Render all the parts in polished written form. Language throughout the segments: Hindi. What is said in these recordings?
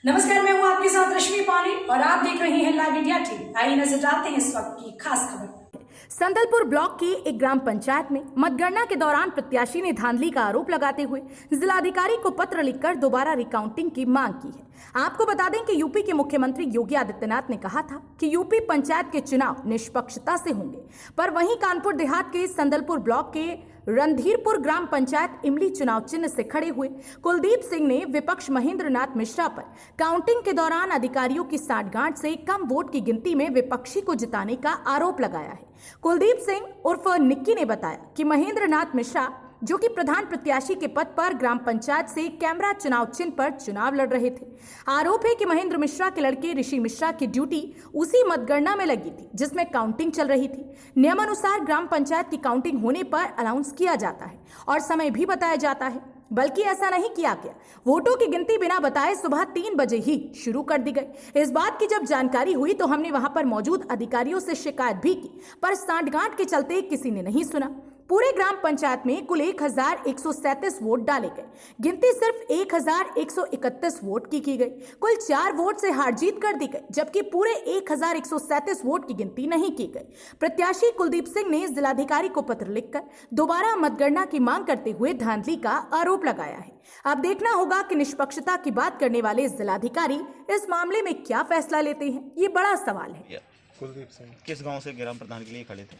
नमस्कार, मैं हूं आपके साथ रश्मि पानी और आप देख रहे हैं लाइव इंडिया टीवी। आइए नजर डालते हैं इस वक्त की खास खबर। संदलपुर ब्लॉक की एक ग्राम पंचायत में मतगणना के दौरान प्रत्याशी ने धांधली का आरोप लगाते हुए जिलाधिकारी को पत्र लिखकर दोबारा रिकाउंटिंग की मांग की है। आपको बता दें कि यूपी के मुख्यमंत्री योगी आदित्यनाथ ने कहा था कि यूपी पंचायत के चुनाव निष्पक्षता से होंगे, पर वहीं कानपुर देहात के संदलपुर ब्लॉक के रणधीरपुर ग्राम पंचायत इमली चुनाव चिन्ह से खड़े हुए कुलदीप सिंह ने विपक्ष महेंद्र नाथ मिश्रा पर काउंटिंग के दौरान अधिकारियों की साठगांठ से कम वोट की गिनती में विपक्षी को जिताने का आरोप लगाया है। कुलदीप सिंह उर्फ निक्की ने बताया कि महेंद्र नाथ मिश्रा, जो कि प्रधान प्रत्याशी के पद पर ग्राम पंचायत से कैमरा चुनाव चिन्ह पर चुनाव लड़ रहे थे। आरोप है कि महेंद्र मिश्रा के लड़के ऋषि मिश्रा की ड्यूटी उसी मतगणना में लगी थी जिसमें काउंटिंग चल रही थी। नियमानुसार ग्राम पंचायत की काउंटिंग होने पर अनाउंस किया जाता है और समय भी बताया जाता है, बल्कि ऐसा नहीं किया गया। वोटों की गिनती बिना बताए सुबह 3 बजे ही शुरू कर दी गई। इस बात की जब जानकारी हुई तो हमने वहां पर मौजूद अधिकारियों से शिकायत भी की, पर सांठगांठ के चलते किसी ने नहीं सुना। पूरे ग्राम पंचायत में कुल 1137 वोट डाले गए। गिनती सिर्फ 1131 वोट की गई। कुल 4 वोट से हार जीत कर दी गई, जबकि पूरे 1137 वोट की गिनती नहीं की गई। प्रत्याशी कुलदीप सिंह ने जिलाधिकारी को पत्र लिखकर दोबारा मतगणना की मांग करते हुए धांधली का आरोप लगाया है। अब देखना होगा कि निष्पक्षता की बात करने वाले जिलाधिकारी इस मामले में क्या फैसला लेते हैं। ये बड़ा सवाल है। कुलदीप सिंह किस गांव से ग्राम प्रधान के लिए खड़े थे?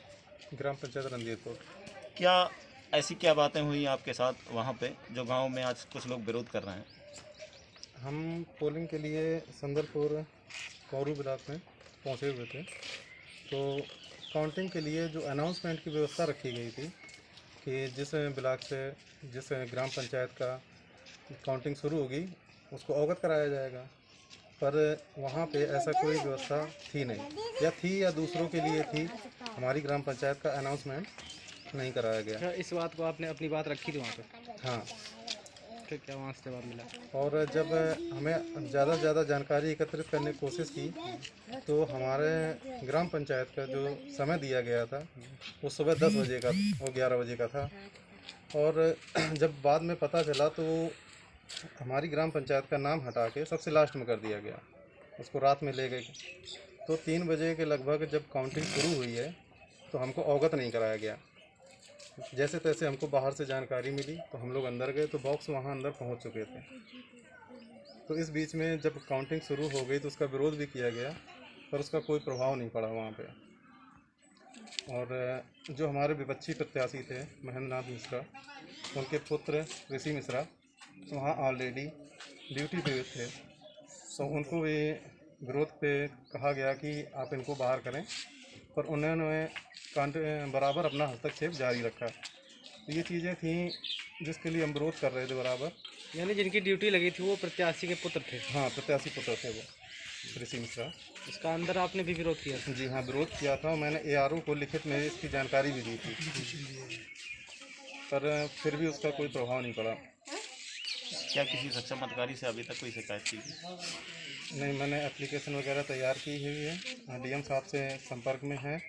ग्राम पंचायत रणधीरपुर। क्या ऐसी क्या बातें हुई आपके साथ वहां पे जो गांव में आज कुछ लोग विरोध कर रहे हैं? हम पोलिंग के लिए संदलपुर कौरू ब्लॉक में पहुंचे हुए थे, तो काउंटिंग के लिए जो अनाउंसमेंट की व्यवस्था रखी गई थी कि जिस ब्लॉक से जिस ग्राम पंचायत का काउंटिंग शुरू होगी उसको अवगत कराया जाएगा, पर वहाँ पे ऐसा कोई व्यवस्था थी नहीं, या दूसरों के लिए थी। हमारी ग्राम पंचायत का अनाउंसमेंट नहीं कराया गया। इस बात को आपने अपनी बात रखी थी वहाँ पे? हाँ। फिर क्या वहाँ से जवाब मिला? और जब हमें ज़्यादा से ज़्यादा जानकारी एकत्रित करने की कोशिश की तो हमारे ग्राम पंचायत का जो समय दिया गया था वो सुबह 10 बजे का और 11 बजे का था, और जब बाद में पता चला तो हमारी ग्राम पंचायत का नाम हटा के सबसे लास्ट में कर दिया गया, उसको रात में ले गए। तो 3 बजे के लगभग जब काउंटिंग शुरू हुई है तो हमको अवगत नहीं कराया गया। जैसे तैसे हमको बाहर से जानकारी मिली तो हम लोग अंदर गए तो बॉक्स वहाँ अंदर पहुँच चुके थे। तो इस बीच में जब काउंटिंग शुरू हो गई तो उसका विरोध भी किया गया, पर उसका कोई प्रभाव नहीं पड़ा वहाँ पे। और जो हमारे विपक्षी प्रत्याशी थे महेंद्र नाथ मिश्रा, उनके पुत्र ऋषि मिश्रा वहाँ ऑलरेडी ड्यूटी पे थे, तो उनको भी विरोध पे कहा गया कि आप इनको बाहर करें, पर उन्होंने बराबर अपना हस्तक्षेप जारी रखा। तो ये चीज़ें थीं जिसके लिए हम विरोध कर रहे थे बराबर। यानी जिनकी ड्यूटी लगी थी वो प्रत्याशी के पुत्र थे? हाँ, प्रत्याशी पुत्र थे वो ऋषि मिश्रा। इसका अंदर आपने भी विरोध किया था? जी हाँ, विरोध किया था। मैंने ARO को लिखित में इसकी जानकारी भी दी थी, पर फिर भी उसका कोई प्रभाव नहीं पड़ा। क्या किसी सक्षम अधिकारी से अभी तक कोई शिकायत की? नहीं, मैंने एप्लीकेशन वगैरह तैयार की हुई है, DM साहब से संपर्क में है,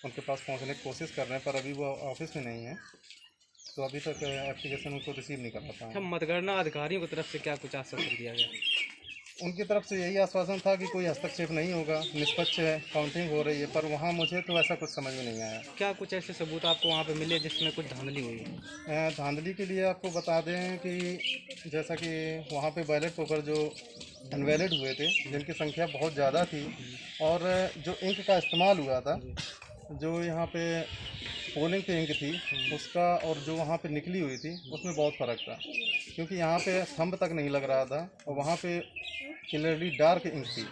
उनके पास पहुंचने की कोशिश कर रहे हैं, पर अभी वो ऑफिस में नहीं है, तो अभी तक एप्लीकेशन उनको रिसीव नहीं कर पाता हम मतगणना अधिकारियों की तरफ से क्या कुछ आश्वासन दिया गया? उनकी तरफ से यही आश्वासन था कि कोई हस्तक्षेप नहीं होगा, निष्पक्ष काउंटिंग हो रही है, पर वहाँ मुझे तो ऐसा कुछ समझ में नहीं आया। क्या कुछ ऐसे सबूत आपको वहाँ पे मिले जिसमें कुछ धांधली हुई है? धांधली के लिए आपको बता दें कि जैसा कि वहाँ पे बैलेट पेपर जो अनवैलिड हुए थे, जिनकी संख्या बहुत ज़्यादा थी, और जो इंक का इस्तेमाल हुआ था, जो यहाँ पे पोलिंग की इंक थी उसका और जो वहाँ पे निकली हुई थी उसमें बहुत फ़र्क था, क्योंकि यहाँ पे स्तंभ तक नहीं लग रहा था और वहाँ पे क्लियरली डार्क इंक थी।